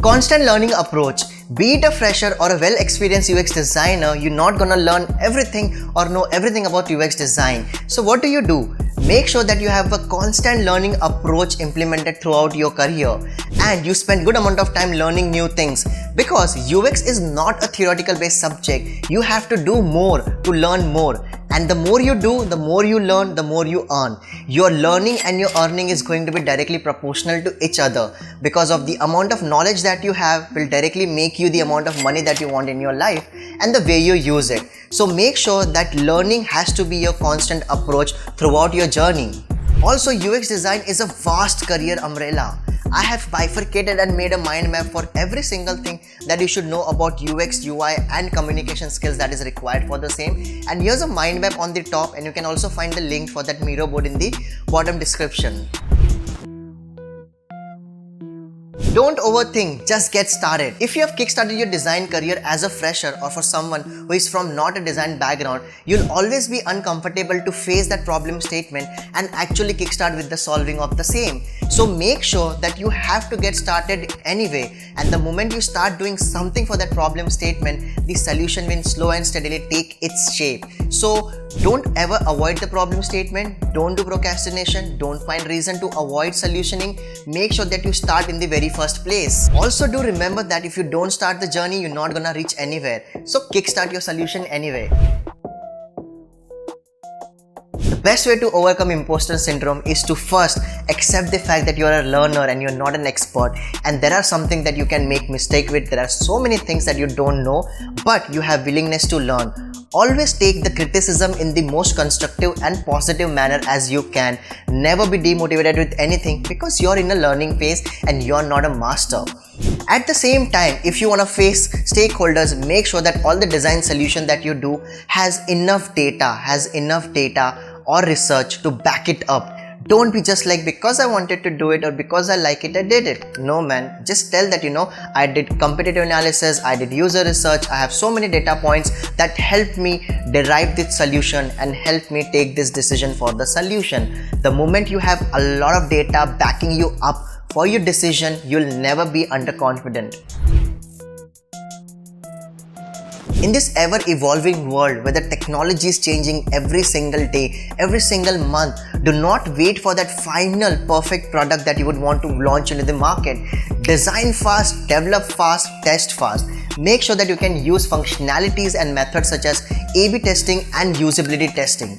Constant learning approach. Be it a fresher or a well-experienced UX designer, you're not gonna learn everything or know everything about UX design. So what do? Make sure that you have a constant learning approach implemented throughout your career and you spend good amount of time learning new things, because UX is not a theoretical based subject. You have to do more to learn more, and the more you do, the more you learn, the more you earn. Your learning and your earning is going to be directly proportional to each other, because of the amount of knowledge that you have will directly make you the amount of money that you want in your life and the way you use it. So make sure that learning has to be your constant approach throughout your journey. Also, UX design is a vast career umbrella. I have bifurcated and made a mind map for every single thing that you should know about UX, UI and communication skills that is required for the same. And here's a mind map on the top, and you can also find the link for that Miro board in the bottom description. Don't overthink, just get started. If you have kickstarted your design career as a fresher or for someone who is from not a design background, you'll always be uncomfortable to face that problem statement and actually kickstart with the solving of the same. So make sure that you have to get started anyway, and the moment you start doing something for that problem statement, the solution will slow and steadily take its shape. So don't ever avoid the problem statement, don't do procrastination, don't find reason to avoid solutioning. Make sure that you start in the very first place. Also do remember that if you don't start the journey, you're not gonna reach anywhere. So kickstart your solution anyway. The best way to overcome imposter syndrome is to first accept the fact that you're a learner and you're not an expert, and there are something that you can make mistake with. There are so many things that you don't know, but you have willingness to learn. Always take the criticism in the most constructive and positive manner as you can. Never be demotivated with anything, because you're in a learning phase and you're not a master. At the same time, if you want to face stakeholders, make sure that all the design solution that you do has enough data or research to back it up. Don't be just like, because I wanted to do it or because I like it, I did it. No man, just tell that I did competitive analysis, I did user research, I have so many data points that helped me derive this solution and helped me take this decision for the solution. The moment you have a lot of data backing you up for your decision, you'll never be underconfident. In this ever-evolving world where the technology is changing every single day, every single month, do not wait for that final perfect product that you would want to launch into the market. Design fast, develop fast, test fast. Make sure that you can use functionalities and methods such as A/B testing and usability testing.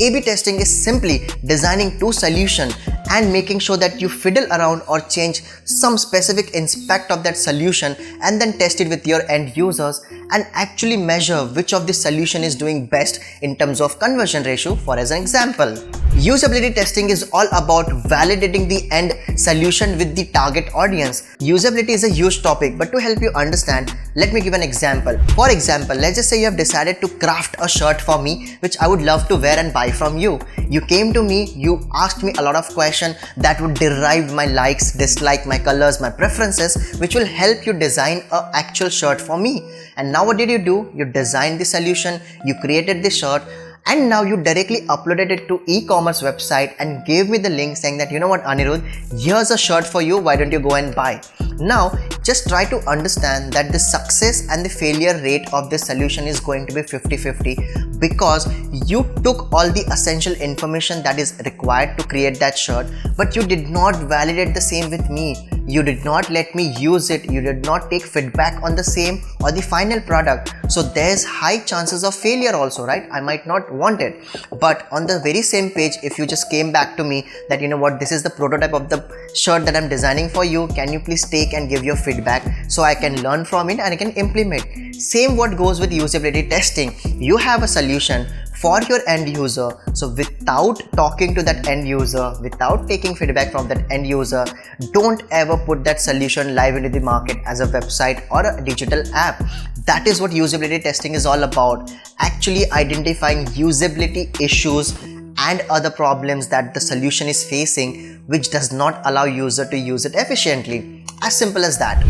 A/B testing is simply designing two solutions and making sure that you fiddle around or change some specific aspect of that solution and then test it with your end users and actually measure which of the solution is doing best in terms of conversion ratio. For as an example, usability testing is all about validating the end solution with the target audience. Usability is a huge topic, but to help you understand, let me give an example. For example, let's just say you have decided to craft a shirt for me which I would love to wear and buy from you. You came to me, you asked me a lot of questions that would derive my likes, dislike, my colors, my preferences, which will help you design an actual shirt for me. And now what did you do? You designed the solution, you created the shirt, and now you directly uploaded it to e-commerce website and gave me the link saying that, what, Anirudh, here's a shirt for you, why don't you go and buy? Now just try to understand that the success and the failure rate of this solution is going to be 50-50, because you took all the essential information that is required to create that shirt, but you did not validate the same with me. You did not let me use it, you did not take feedback on the same or the final product. So there's high chances of failure also, right? I might not want it, but on the very same page, if you just came back to me that, this is the prototype of the shirt that I'm designing for you, can you please take and give your feedback so I can learn from it and I can implement. Same what goes with usability testing. You have a solution for your end user, so without talking to that end user, without taking feedback from that end user, don't ever put that solution live into the market as a website or a digital app. That is what usability testing is all about, actually identifying usability issues and other problems that the solution is facing which does not allow user to use it efficiently. As simple as that.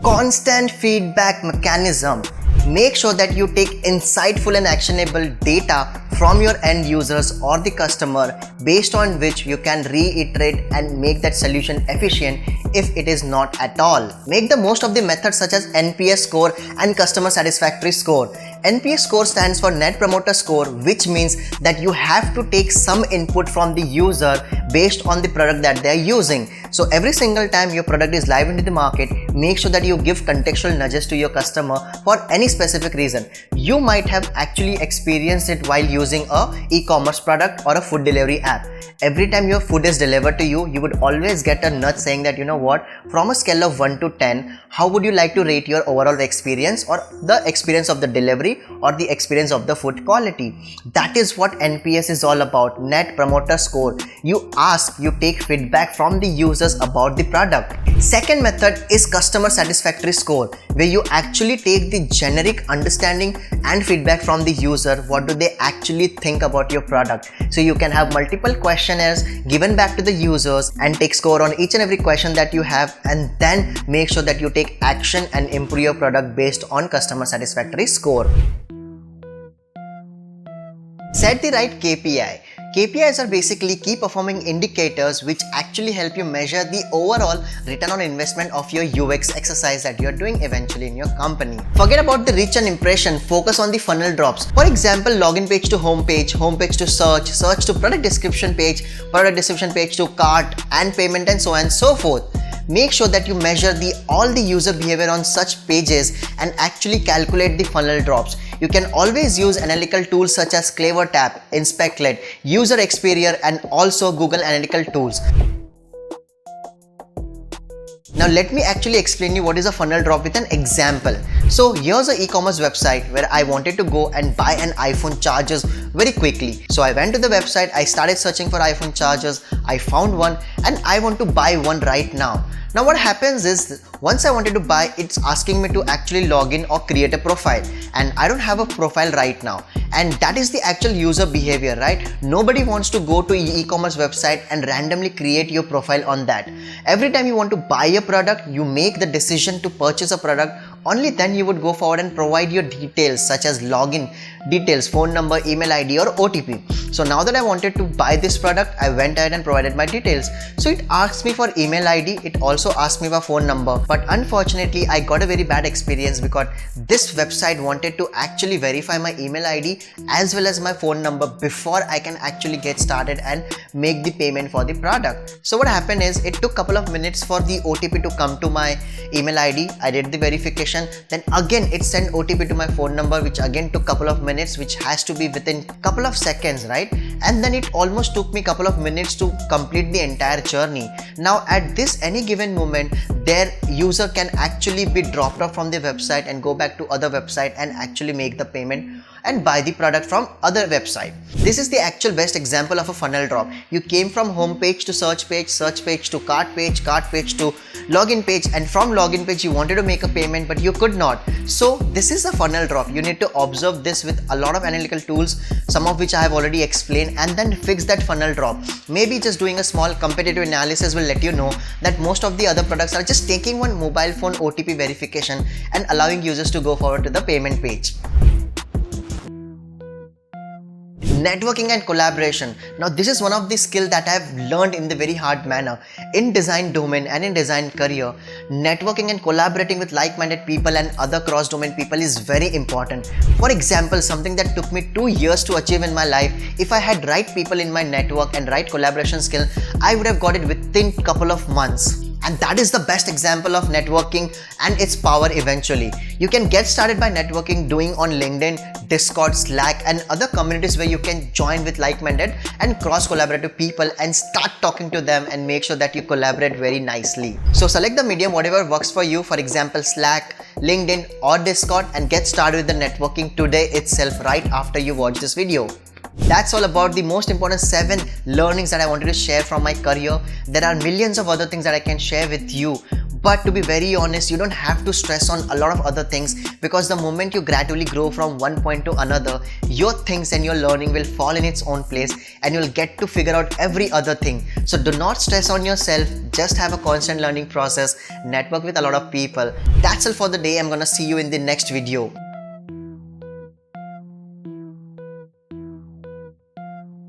Constant feedback mechanism. Make sure that you take insightful and actionable data from your end users or the customer, based on which you can reiterate and make that solution efficient if it is not at all. Make the most of the methods such as NPS score and customer satisfactory score. NPS score stands for Net Promoter Score, which means that you have to take some input from the user based on the product that they are using. So every single time your product is live into the market, make sure that you give contextual nudges to your customer for any specific reason. You might have actually experienced it while using a e-commerce product or a food delivery app. Every time your food is delivered to you, you would always get a nudge saying that, you know what, from a scale of 1 to 10, how would you like to rate your overall experience, or the experience of the delivery, or the experience of the food quality. That is what NPS is all about, Net Promoter Score. You ask, you take feedback from the users about the product. Second method is customer satisfactory score, where you actually take the generic understanding and feedback from the user. What do they actually think about your product? So you can have multiple questionnaires given back to the users and take score on each and every question that you have, and then make sure that you take action and improve your product based on customer satisfactory score. Set the right KPI. KPIs are basically key performing indicators which actually help you measure the overall return on investment of your UX exercise that you're doing eventually in your company. Forget about the reach and impression, focus on the funnel drops. For example, login page to homepage, homepage to search, search to product description page to cart and payment, and so on and so forth. Make sure that you measure all the user behavior on such pages and actually calculate the funnel drops. You can always use analytical tools such as CleverTap, InspectLet, User Experier, and also Google Analytical Tools. Now let me actually explain you what is a funnel drop with an example. So here's an e-commerce website where I wanted to go and buy an iPhone chargers very quickly. So I went to the website, I started searching for iPhone chargers, I found one, and I want to buy one right now. Now what happens is, once I wanted to buy, it's asking me to actually log in or create a profile, and I don't have a profile right now. And that is the actual user behavior, right? Nobody wants to go to e-commerce website and randomly create your profile on that. Every time you want to buy a product, you make the decision to purchase a product, only then you would go forward and provide your details such as login details, phone number, email ID, or OTP. So now that I wanted to buy this product, I went ahead and provided my details. So it asks me for email ID, it also asked me for phone number, but unfortunately I got a very bad experience because this website wanted to actually verify my email ID as well as my phone number before I can actually get started and make the payment for the product. So what happened is, it took a couple of minutes for the OTP to come to my email ID. I did the verification, then again it sent OTP to my phone number, which again took a couple of minutes, which has to be within couple of seconds, right? And then it almost took me a couple of minutes to complete the entire journey. Now at this any given moment, their user can actually be dropped off from the website and go back to other website and actually make the payment and buy the product from other website. This is the actual best example of a funnel drop. You came from home page to search page to cart page to login page, and from login page you wanted to make a payment but you could not. So this is a funnel drop. You need to observe this with a lot of analytical tools, some of which I have already explained, and then fix that funnel drop. Maybe just doing a small competitive analysis will let you know that most of the other products are just taking one mobile phone OTP verification and allowing users to go forward to the payment page. Networking and collaboration. Now this is one of the skills that I have learned in the very hard manner. In design domain and in design career, networking and collaborating with like-minded people and other cross-domain people is very important. For example, something that took me 2 years to achieve in my life, if I had right people in my network and right collaboration skill, I would have got it within couple of months. And that is the best example of networking and its power eventually. You can get started by networking doing on LinkedIn, Discord, Slack, and other communities where you can join with like-minded and cross-collaborative people and start talking to them and make sure that you collaborate very nicely. So select the medium whatever works for you, for example Slack, LinkedIn, or Discord, and get started with the networking today itself right after you watch this video. That's all about the most important 7 learnings that I wanted to share from my career. There are millions of other things that I can share with you, but to be very honest, you don't have to stress on a lot of other things, because the moment you gradually grow from one point to another, your things and your learning will fall in its own place and you'll get to figure out every other thing. So do not stress on yourself, just have a constant learning process, network with a lot of people. That's all for the day. I'm gonna see you in the next video.